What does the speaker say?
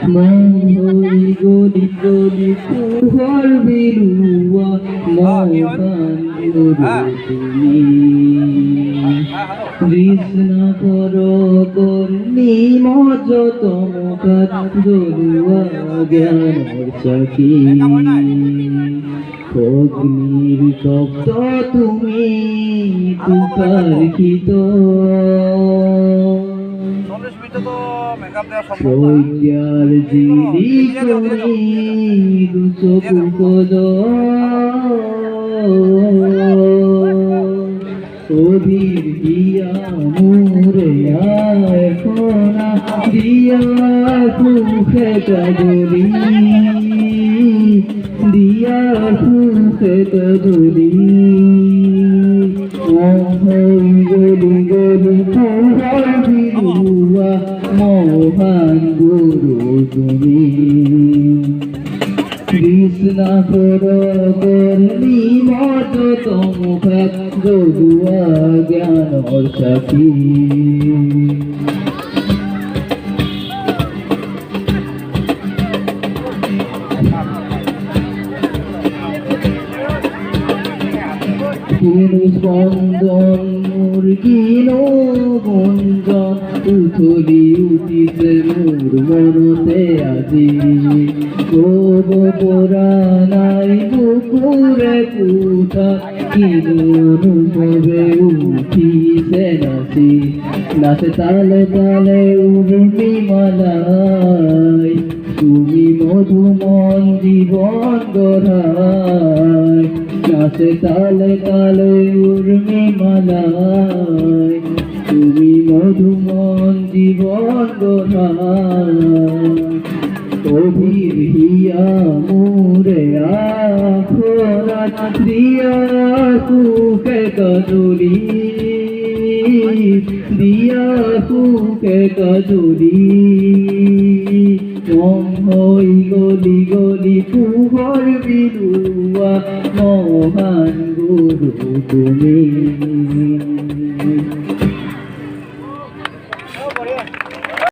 মন গলি গলি পুহর বিলুয়া মহান গুরু তুমি কৃষ্ণা কর কর্ণী মজ তমকার জরুয়া জ্ঞানর চাকি অগ্নির তপ্ত তুমি তুকার্কিত প্রজ্ঞার জিলি করি দুচকুপদ অধীর দিয়া মুরে এখনা দিয়া সুখে কাজলি দিয়া সুখে কাজলি গলি গলি পুহর বিলুয়া মহান গুরু তুমি কৃষ্ণা কর কর্ণী মত তমুখা যদুয়া জ্ঞানর সাথী কিনু স্পন্দন মুরগিনো গুঞ্জন উথলি উঠিছে মোর মনতে আজি কব পরা নাই বুকুরে কুঠা কিনু অনুভবে উঠিছে নাচি নাচে তালে তালে উর্মি মালাই তুমি মধুমন জীবন গড়াই নাচে তালে তালে উর্মি মালাই তুমি মধুমন জীবন গড়াই অধীর হিয়া মুরে আখরা দিয়া সুখে কজুরি দিয়া সুখে কজুরি গলি গলি পুহর বিলুয়া মহান গুরু তুমি